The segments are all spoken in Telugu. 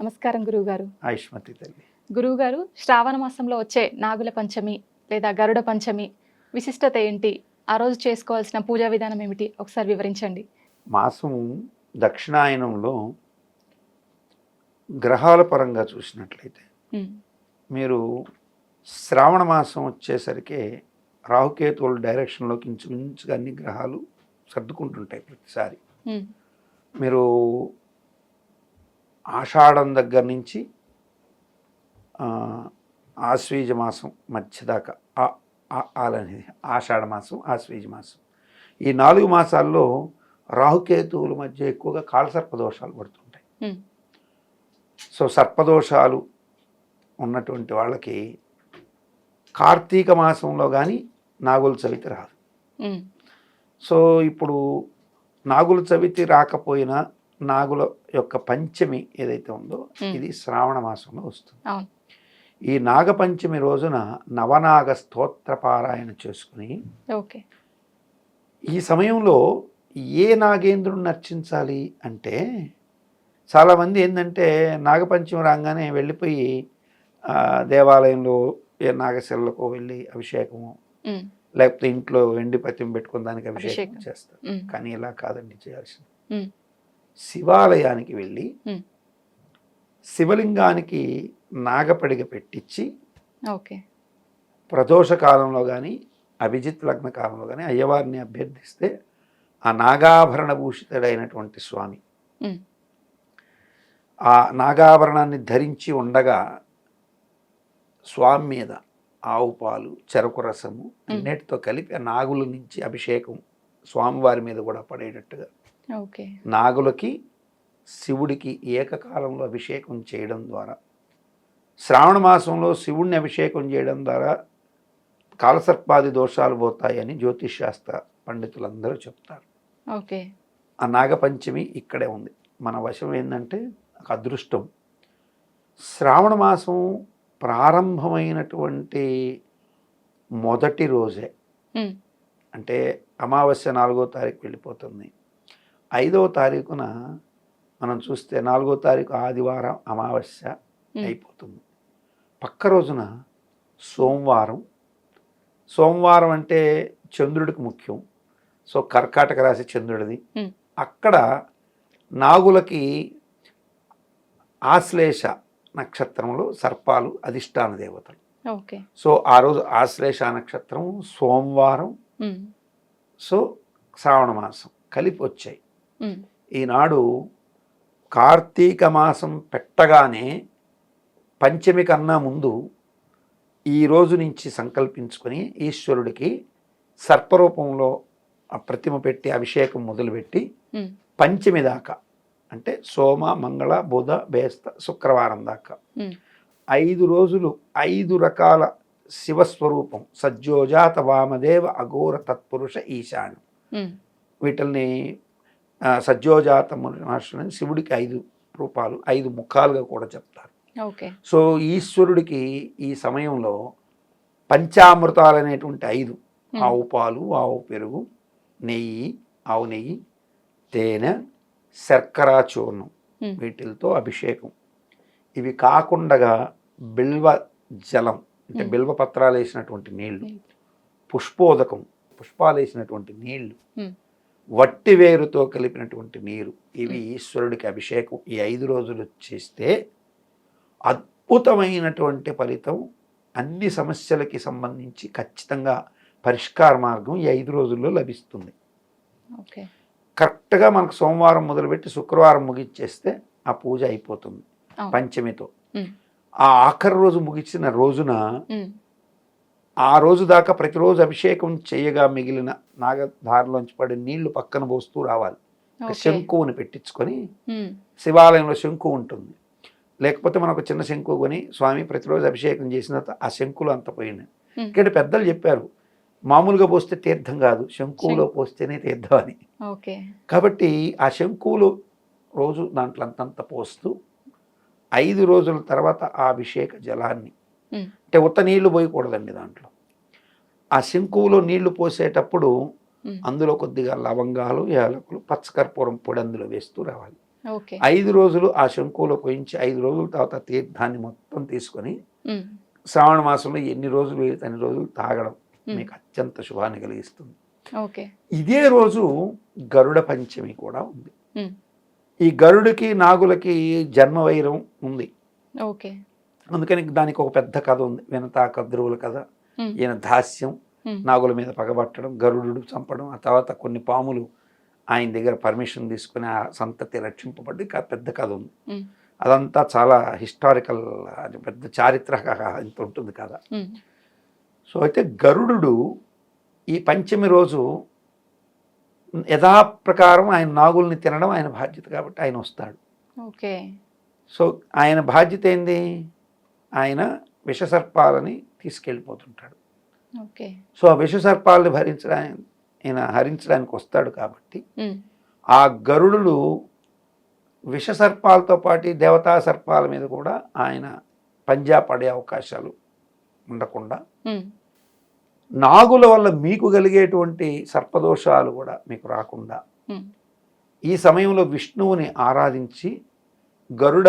నమస్కారం గురువుగారు. ఆయుష్మతి తల్లి. గురువుగారు, శ్రావణ మాసంలో వచ్చే నాగుల పంచమి లేదా గరుడ పంచమి విశిష్టత ఏంటి? ఆ రోజు చేసుకోవాల్సిన పూజా విధానం ఏమిటి? ఒకసారి వివరించండి. మాసం దక్షిణాయనంలో గ్రహాల పరంగా చూసినట్లయితే మీరు శ్రావణ మాసం వచ్చేసరికి రాహుకేతువుల డైరెక్షన్లోకి ఇంచుమించుగా అన్ని గ్రహాలు సర్దుకుంటుంటాయి ప్రతిసారి. మీరు ఆషాఢం దగ్గర నుంచి ఆశ్వీజ మాసం మధ్య దాకా అనేది ఆషాఢ మాసం, ఆశ్వీజ మాసం, ఈ 4 మాసాల్లో రాహుకేతువుల మధ్య ఎక్కువగా కాలసర్పదోషాలు పడుతుంటాయి. సో సర్పదోషాలు ఉన్నటువంటి వాళ్ళకి కార్తీక మాసంలో కానీ నాగుల చవితి రాదు. సో ఇప్పుడు నాగుల చవితి రాకపోయినా నాగుల యొక్క పంచమి ఏదైతే ఉందో ఇది శ్రావణ మాసంలో వస్తుంది. ఈ నాగపంచమి రోజున నవనాగ స్తోత్ర పారాయణ చేసుకుని ఈ సమయంలో ఏ నాగేంద్రుడిని అర్చించాలి అంటే, చాలామంది ఏంటంటే నాగపంచమి రాగానే వెళ్ళిపోయి దేవాలయంలో ఏ నాగశిలకు వెళ్ళి అభిషేకము, లేకపోతే ఇంట్లో వెండి పత్యం పెట్టుకుని దానికి అభిషేకం చేస్తారు. కానీ ఇలా కాదండి చేయాల్సింది. శివాలయానికి వెళ్ళి శివలింగానికి నాగపడిగ పెట్టించి ప్రదోష కాలంలో కానీ అభిజిత్ లగ్న కాలంలో కానీ అయ్యవారిని అభ్యర్థిస్తే ఆ నాగాభరణ భూషితుడైనటువంటి స్వామి ఆ నాగాభరణాన్ని ధరించి ఉండగా స్వామి మీద ఆవు పాలు, చెరకు రసము అన్నిటితో కలిపి ఆ నాగుల నుంచి అభిషేకం స్వామివారి మీద కూడా పడేటట్టుగా నాగులకి శివుడికి ఏకకాలంలో అభిషేకం చేయడం ద్వారా, శ్రావణ మాసంలో శివుడిని అభిషేకం చేయడం ద్వారా కాలసర్పాది దోషాలు పోతాయని జ్యోతిష్ శాస్త్ర పండితులందరూ చెప్తారు. ఆ నాగపంచమి ఇక్కడే ఉంది. మన వశం ఏంటంటే అదృష్టం. శ్రావణ మాసం ప్రారంభమైనటువంటి మొదటి రోజే, అంటే అమావాస్య 4వ తారీఖు వెళ్ళిపోతుంది. 5వ తారీఖున మనం చూస్తే 4వ తారీఖు ఆదివారం అమావాస్య అయిపోతుంది. పక్క రోజున సోమవారం అంటే చంద్రుడికి ముఖ్యం. సో కర్కాటక రాశి చంద్రుడిది. అక్కడ నాగులకి ఆశ్లేష నక్షత్రంలో సర్పాలు అధిష్టాన దేవతలు. సో ఆ రోజు ఆశ్లేష నక్షత్రం, సోమవారం, సో శ్రావణ మాసం కలిపి వచ్చాయి. ఈనాడు కార్తీక మాసం పెట్టగానే పంచమి కన్నా ముందు ఈ రోజు నుంచి సంకల్పించుకొని ఈశ్వరుడికి సర్పరూపంలో ఆ ప్రతిమ పెట్టి అభిషేకం మొదలుపెట్టి పంచమి దాకా, అంటే సోమ, మంగళ, బుధ, బేస్త, శుక్రవారం దాకా 5 రోజులు 5 రకాల శివస్వరూపం, సజ్జోజాత, వామదేవ, అఘోర, తత్పురుష, ఈశాన్యం, వీటిల్ని సజ్జోజాత మహర్షులని శివుడికి 5 రూపాలు, 5 ముఖాలుగా కూడా చెప్తారు. సో ఈశ్వరుడికి ఈ సమయంలో పంచామృతాలు అనేటువంటి 5, ఆవు పాలు, ఆవు పెరుగు, నెయ్యి, ఆవు నెయ్యి, తేనె, శర్కర చూర్ణం, వీటితో అభిషేకం. ఇవి కాకుండా బిల్వ జలం, అంటే బిల్వ పత్రాలు వేసినటువంటి నీళ్లు, పుష్పోదకం, పుష్పాలు వేసినటువంటి నీళ్లు, వట్టి వేరుతో కలిపినటువంటి నీరు, ఇవి ఈశ్వరుడికి అభిషేకం ఈ 5 రోజులు చేస్తే అద్భుతమైనటువంటి ఫలితం. అన్ని సమస్యలకి సంబంధించి ఖచ్చితంగా పరిష్కార మార్గం ఈ 5 రోజుల్లో లభిస్తుంది. కరెక్ట్గా మనకు సోమవారం మొదలుపెట్టి శుక్రవారం ముగిచ్చేస్తే ఆ పూజ అయిపోతుంది పంచమితో. ఆ ఆఖరి రోజు ముగిసిన రోజున ఆ రోజు దాకా ప్రతిరోజు అభిషేకం చేయగా మిగిలిన నాగధారలోంచి పడే నీళ్లు పక్కన పోస్తూ రావాలి. శంకువుని పెట్టించుకొని, శివాలయంలో శంకు ఉంటుంది, లేకపోతే మనకు చిన్న శంకు కొని స్వామి ప్రతిరోజు అభిషేకం చేసిన తర్వాత ఆ శంకులు అంత పోయినాయి. ఇక్కడ పెద్దలు చెప్పారు, మామూలుగా పోస్తే తీర్థం కాదు, శంకువులో పోస్తేనే తీర్థం అని. కాబట్టి ఆ శంకువులు రోజు దాంట్లో అంతంత పోస్తూ 5 రోజుల తర్వాత ఆ అభిషేక జలాన్ని, అంటే ఉత్త నీళ్లు పోయకూడదండి దాంట్లో, ఆ శంకువులో నీళ్లు పోసేటప్పుడు అందులో కొద్దిగా లవంగాలు, యాలకులు, పచ్చకర్పూరం పొడి అందులో వేస్తూ రావాలి. ఓకే. 5 రోజులు ఆ శంకులో పోయించి 5 రోజుల తర్వాత తీర్థాన్ని మొత్తం తీసుకొని హ్మ్. శ్రావణ మాసంలో ఎన్ని రోజులు వీలైతే అన్ని రోజులు తాగడం హ్మ్. మీకు అత్యంత శుభాన్ని కలిగిస్తుంది. ఓకే. ఇదే రోజు గరుడ పంచమి కూడా ఉంది. హ్మ్. ఈ గరుడికి నాగులకి జన్మ వైరం ఉంది. ఓకే. అందుకని దానికి ఒక పెద్ద కథ ఉంది. వినతా కద్రువుల కథ. హ్మ్. ఈయన దాస్యం, హ్మ్. నాగుల మీద పగబట్టడం, గరుడు చంపడం, ఆ తర్వాత కొన్ని పాములు ఆయన దగ్గర పర్మిషన్ తీసుకుని ఆ సంతతి రక్షింపబడి పెద్ద కథ ఉంది. హ్మ్. అదంతా చాలా హిస్టారికల్, అది పెద్ద చారిత్రక ఇంత ఉంటుంది కథ. హ్మ్. సో అయితే గరుడు ఈ పంచమి రోజు యథాప్రకారం ఆయన నాగుల్ని తినడం ఆయన బాధ్యత కాబట్టి ఆయన వస్తాడు. ఓకే. సో ఆయన బాధ్యత ఏంది? ఆయన విషసర్పాలని తీసుకెళ్ళిపోతుంటాడు. ఓకే. సో ఆ విషసర్పాలని ఆయన హరించడానికి వస్తాడు కాబట్టి హ్మ్. ఆ గరుడు విషసర్పాలతో పాటు దేవతా సర్పాల మీద కూడా ఆయన పంజా పడే అవకాశాలు ఉండకుండా హ్మ్. నాగుల వల్ల మీకు కలిగేటువంటి సర్పదోషాలు కూడా మీకు రాకుండా హ్మ్. ఈ సమయంలో విష్ణువుని ఆరాధించి గరుడ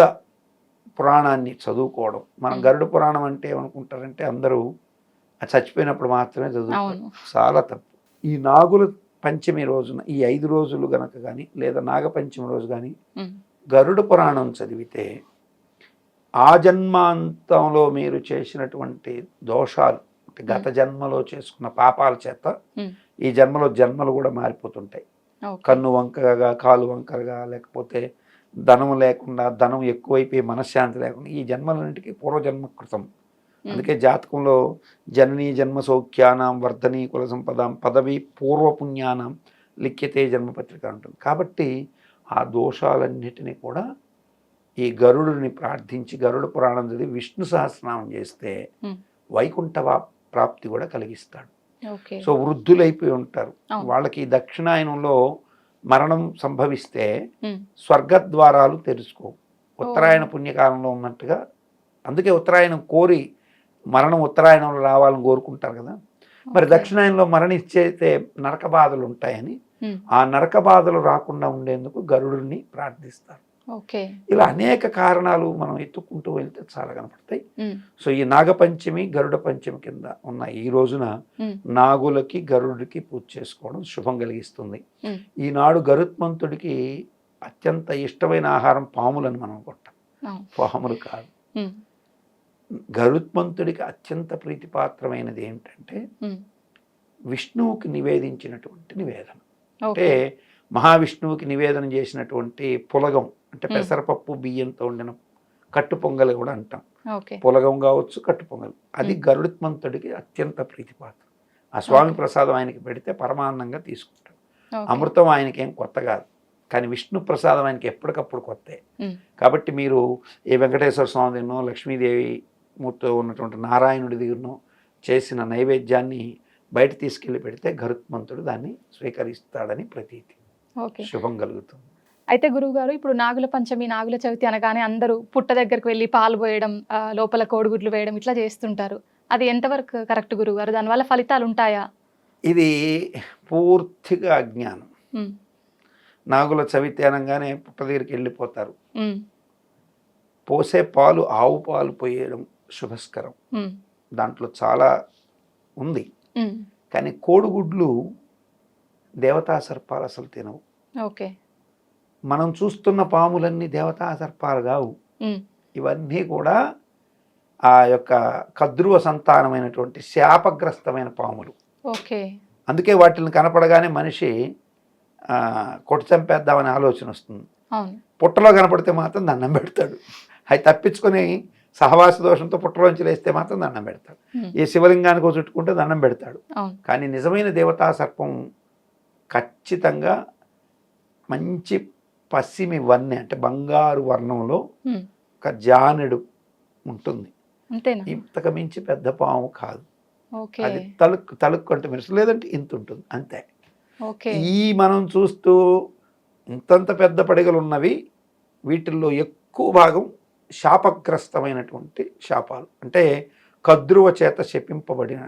పురాణాన్ని చదువుకోవడం. మనం గరుడ పురాణం అంటే ఏమనుకుంటారంటే అందరూ చచ్చిపోయినప్పుడు మాత్రమే చదువుతారు. అవును. చాలా తప్పు. ఈ నాగుల పంచమి రోజున ఈ 5 రోజులు గనక కానీ లేదా నాగపంచమి రోజు కానీ హ్మ్. గరుడ పురాణం చదివితే ఆ జన్మాంతంలో మీరు చేసినటువంటి దోషాలు, గత జన్మలో చేసుకున్న పాపాల చేత హ్మ్. ఈ జన్మలు కూడా మారిపోతుంటాయి. ఓకే. కన్ను వంకరగా, కాలు వంకరగా, లేకపోతే ధనం లేకుండా, ధనం ఎక్కువైపోయి మనశ్శాంతి లేకుండా ఈ జన్మలన్నింటికి పూర్వజన్మ కృతం. అందుకే జాతకంలో జననీ జన్మ సౌఖ్యానాం వర్ధనీ కుల సంపదాం పదవి పూర్వపుణ్యానం లిఖ్యతే జన్మపత్రిక ఉంటుంది. కాబట్టి ఆ దోషాలన్నిటినీ కూడా ఈ గరుడుని ప్రార్థించి గరుడ పురాణం చదివి విష్ణు సహస్రనామం చేస్తే హ్మ్. వైకుంఠ ప్రాప్తి కూడా కలిగిస్తాడు. ఓకే. సో వృద్ధులైపోయి ఉంటారు. అవును. వాళ్ళకి దక్షిణాయనంలో మరణం సంభవిస్తే హ్మ్. స్వర్గద్వారాలు తెరుచుకోవు. ఉత్తరాయణ ఓహ్! పుణ్యకాలంలో ఉన్నట్టుగా. అందుకే ఉత్తరాయణం కోరి మరణం ఉత్తరాయణంలో రావాలని కోరుకుంటారు కదా. మరి ఓకే. దక్షిణాయనంలో మరణించేతే నరక బాధలు ఉంటాయని హ్మ్. ఆ నరక బాధలు రాకుండా ఉండేందుకు గరుడుని ప్రార్థిస్తారు. ఓకే. ఇలా అనేక కారణాలు మనం ఎత్తుక్కుంటూ వెళ్తే చాలా కనపడతాయి. హ్మ్. సో ఈ నాగపంచమి గరుడ పంచమి కింద ఉన్న ఈ రోజున హ్మ్. నాగులకి గరుడికి పూజ చేసుకోవడం శుభం కలిగిస్తుంది. హ్మ్. ఈనాడు గరుత్మంతుడికి అత్యంత ఇష్టమైన ఆహారం పాములని మనం అనుకుంటాం. అవును. పాములు కాదు. హ్మ్. గరుత్మంతుడికి అత్యంత ప్రీతిపాత్రమైనది ఏంటంటే హ్మ్. విష్ణువుకి నివేదించినటువంటి నివేదన. అంటే ఓకే. మహావిష్ణువుకి నివేదన చేసినటువంటి పులగం, అంటే హ్మ్. పెసరపప్పు బియ్యంతో వండిన కట్టు పొంగలి కూడా అంటాం. ఓకే. పులగం కావచ్చు, కట్టు పొంగలి. అది హ్మ్. గరుత్మంతుడికి అత్యంత ప్రీతిపాత్రం. ఆ స్వామి ఓకే. ప్రసాదం ఆయనకి పెడితే పరమాన్నంగా తీసుకుంటాడు. ఓకే. అమృతం ఆయనకేం కొత్త కాదు. కానీ విష్ణు ప్రసాదం ఆయనకి ఎప్పటికప్పుడు కొత్తే. హ్మ్. కాబట్టి మీరు ఏ వెంకటేశ్వర స్వామి దగ్గరనో, లక్ష్మీదేవి మూర్తితో ఉన్నటువంటి నారాయణుడి దగ్గరనో చేసిన నైవేద్యాన్ని బయట తీసుకెళ్ళి పెడితే గరుత్మంతుడు దాన్ని స్వీకరిస్తాడని ప్రతీతి. ఓకే. శుభం కలుగుతుంది. అయితే గురువుగారు ఇప్పుడు నాగుల పంచమి, నాగుల చవితి అనగానే అందరూ పుట్ట దగ్గరికి వెళ్లి పాలు పోయడం, లోపల కోడిగుడ్లు వేయడం ఇట్లా చేస్తుంటారు. అది ఎంతవరకు కరెక్ట్ గురువుగారు? దానివల్ల ఫలితాలు ఉంటాయా? ఇది పూర్తిగా అజ్ఞానం. హ్మ్. నాగుల చవితి అనగానే పుట్ట దగ్గరికి వెళ్ళిపోతారు. హ్మ్. పోసే పాలు ఆవు పాలు పోయడం శుభస్కరం. హ్మ్. దాంట్లో చాలా ఉంది. హ్మ్. కానీ కోడిగుడ్లు దేవతా సర్పాలు అసలు తినవు. ఓకే. మనం చూస్తున్న పాములన్నీ దేవతా సర్పాలు కావు. హ్మ్. ఇవన్నీ కూడా ఆ యొక్క కద్రువ సంతానమైనటువంటి శాపగ్రస్తమైన పాములు. ఓకే. అందుకే వాటిని కనపడగానే మనిషి కొట్టి చంపేద్దామనే ఆలోచన వస్తుంది. అవును. పుట్టలో కనపడితే మాత్రం దండం పెడతాడు. అవి తప్పించుకొని సహవాస దోషంతో పుట్టలోంచి లేస్తే మాత్రం దండం పెడతాడు. హ్మ్. ఏ శివలింగానికి చుట్టుకుంటే దండం పెడతాడు. అవును. కానీ నిజమైన దేవతా సర్పం ఖచ్చితంగా మంచి పసిమి వన్నె, అంటే బంగారు వర్ణంలో హ్మ్. ఒక జానెడు ఉంటుంది. అంతేనా? ఇంతకు మించి పెద్ద పాము కాదు. ఓకే. అది తలుక్కు అంటే మెరుసు, లేదంటే ఇంత ఉంటుంది అంతే. ఓకే. ఈ మనం చూస్తూ ఇంతంత పెద్ద పడిగలు ఉన్నవి, వీటిల్లో ఎక్కువ భాగం శాపగ్రస్తమైనటువంటి శాపాలు. అంటే కద్రువ చేత శపింపబడిన,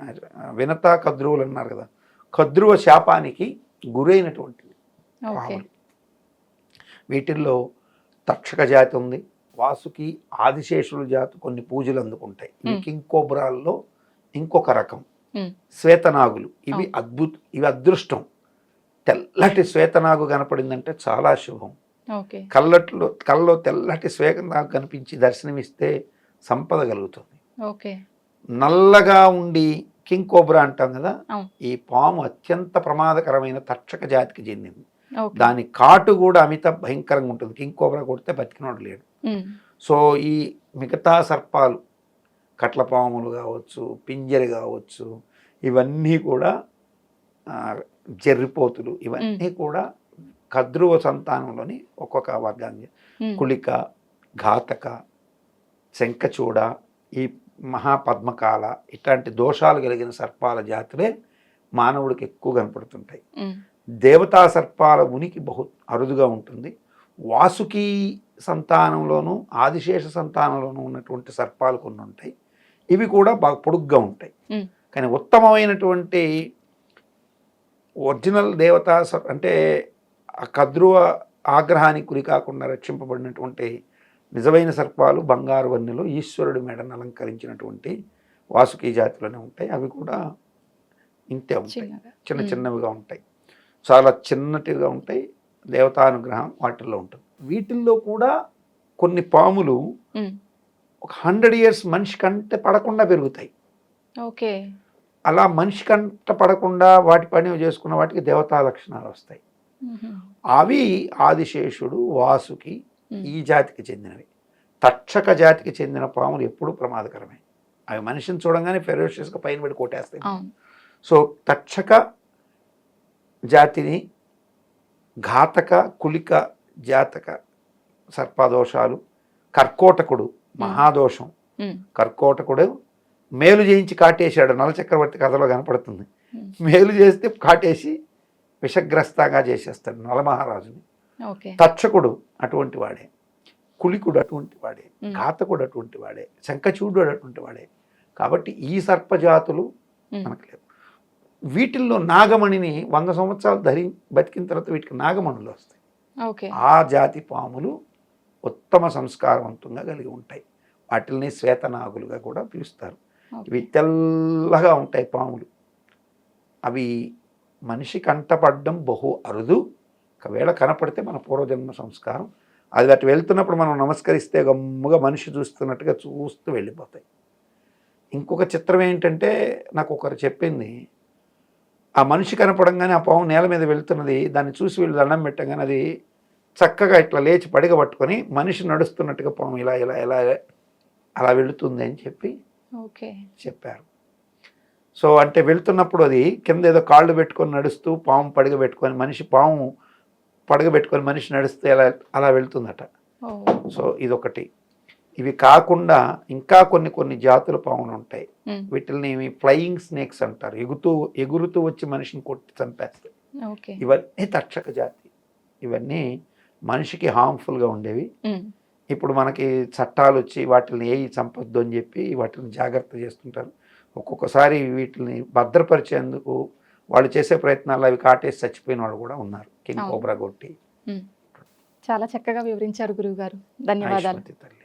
వినతా కద్రువులు అన్నారు కదా, కద్రువ శాపానికి గురైనటువంటివి ఓకే. పాములు. వీటిల్లో తక్షక జాతి ఉంది, వాసుకి ఆదిశేషుల జాతి కొన్ని పూజలు అందుకుంటాయి. ఇవి కింగ్ కోబ్రాల్లో ఇంకొక రకం. శ్వేతనాగులు ఇవి ఇవి అదృష్టం. తెల్లటి శ్వేతనాగు కనపడిందంటే చాలా శుభం. కళ్ళలో తెల్లటి శ్వేతనాగు కనిపించి దర్శనమిస్తే సంపద కలుగుతుంది. నల్లగా ఉండి కింగ్ కోబ్రా అంటాం కదా, ఈ పాము అత్యంత ప్రమాదకరమైన తక్షక జాతికి చెందింది. దాని కాటు కూడా అమిత భయంకరంగా ఉంటుంది. కింగ్ కోబ్రా కొడితే బతికినోడు లేడు. సో ఈ మిగతా సర్పాలు, కట్లపాములు కావచ్చు, పింజరి కావచ్చు, ఇవన్నీ కూడా జర్రిపోతులు, ఇవన్నీ కూడా కద్రువ సంతానంలోని ఒక్కొక్క వర్గాన్ని. కుళిక, ఘాతక, శంఖచూడ, ఈ మహాపద్మకాల, ఇట్లాంటి దోషాలు కలిగిన సర్పాల జాతులే మానవుడికి ఎక్కువ కనపడుతుంటాయి. దేవతా సర్పాల ఉనికి బహు అరుదుగా ఉంటుంది. వాసుకి సంతానంలోనూ ఆదిశేష సంతానంలోనూ ఉన్నటువంటి సర్పాలు కొన్ని ఉంటాయి. ఇవి కూడా బాగా పొడుగ్గా ఉంటాయి. కానీ ఉత్తమమైనటువంటి ఒరిజినల్ దేవతా అంటే ఆ కద్రువ ఆగ్రహానికి గురి కాకుండా రక్షింపబడినటువంటి నిజమైన సర్పాలు బంగారు వన్నెలు ఈశ్వరుడి మెడను అలంకరించినటువంటి వాసుకి జాతిలోనే ఉంటాయి. అవి కూడా ఇంతే ఉంటాయి, చిన్న చిన్నవిగా ఉంటాయి, చాలా చిన్నటిగా ఉంటాయి. దేవతానుగ్రహం వాటిల్లో ఉంటుంది. వీటిల్లో కూడా కొన్ని పాములు ఒక 100 years మనిషి కంటే పడకుండా పెరుగుతాయి. అలా మనిషి కంట పడకుండా వాటి పని చేసుకున్న వాటికి దేవతా లక్షణాలు వస్తాయి. అవి ఆదిశేషుడు, వాసుకి ఈ జాతికి చెందినవి. తక్షక జాతికి చెందిన పాములు ఎప్పుడూ ప్రమాదకరమే. అవి మనిషిని చూడంగానే ఫెరోషియస్గా పైన పెట్టి కొట్టేస్తాయి. సో తక్షక జాతిని ఘాతక, కులిక, జాతక సర్పదోషాలు. కర్కోటకుడు మహాదోషం. కర్కోటకుడు మేలు చేయించి కాటేశాడు. నలచక్రవర్తి కథలో కనపడుతుంది. మేలు చేస్తే కాటేసి విషగ్రస్తంగా చేసేస్తాడు నలమహారాజుని. తక్షకుడు అటువంటి వాడే, కులికుడు అటువంటి వాడే, ఘాతకుడు అటువంటి వాడే, శంఖచూడు అటువంటి వాడే. కాబట్టి ఈ సర్పజాతులు మనకు లేవు. వీటిల్లో నాగమణిని 100 సంవత్సరాలు బతికిన తర్వాత వీటికి నాగమణులు వస్తాయి. ఆ జాతి పాములు ఉత్తమ సంస్కారవంతంగా కలిగి ఉంటాయి. వాటిని శ్వేతనాగులుగా కూడా పిలుస్తారు. ఇవి తెల్లగా ఉంటాయి పాములు. అవి మనిషి కంటపడడం బహు అరుదు. ఒకవేళ కనపడితే మన పూర్వజన్మ సంస్కారం. అది అటు వెళ్తున్నప్పుడు మనం నమస్కరిస్తే గమ్ముగా మనిషి చూస్తున్నట్టుగా చూస్తూ వెళ్ళిపోతాయి. ఇంకొక చిత్రం ఏంటంటే, నాకు ఒకరు చెప్పింది, ఆ మనిషి కనపడంగానే ఆ పాము నేల మీద వెళ్తున్నది, దాన్ని చూసి వీళ్ళు దండం పెట్టగానే అది చక్కగా ఇట్లా లేచి పడిగ పట్టుకొని మనిషి నడుస్తున్నట్టుగా పాము ఇలా ఇలా ఇలా అలా వెళుతుంది అని చెప్పారు. సో అంటే వెళ్తున్నప్పుడు అది కింద ఏదో కాళ్ళు పెట్టుకొని నడుస్తూ పాము పడిగ పెట్టుకొని పాము పడగ పెట్టుకొని మనిషి నడిస్తే అలా వెళ్తుందట. సో ఇదొకటి. ఇవి కాకుండా ఇంకా కొన్ని జాతుల పాములు ఉంటాయి. వీటిని ఫ్లయింగ్ స్నేక్స్ అంటారు. ఎగురుతూ వచ్చి మనిషిని కొట్టి చంపేస్తాయి. ఇవన్నీ తక్షక జాతి. ఇవన్నీ మనిషికి హార్మ్ఫుల్గా ఉండేవి. ఇప్పుడు మనకి చట్టాలు వచ్చి వాటిని ఏవి చంపొద్దు అని చెప్పి వాటిని జాగ్రత్త చేస్తుంటారు. ఒక్కొక్కసారి వీటిని భద్రపరిచేందుకు వాళ్ళు చేసే ప్రయత్నాలు అవి కాటేసి చచ్చిపోయిన వాళ్ళు కూడా ఉన్నారు. కింగ్ కోబ్రా కొట్టి. చాలా చక్కగా వివరించారు గురువు గారు. ధన్యవాదాలు. తల్లి.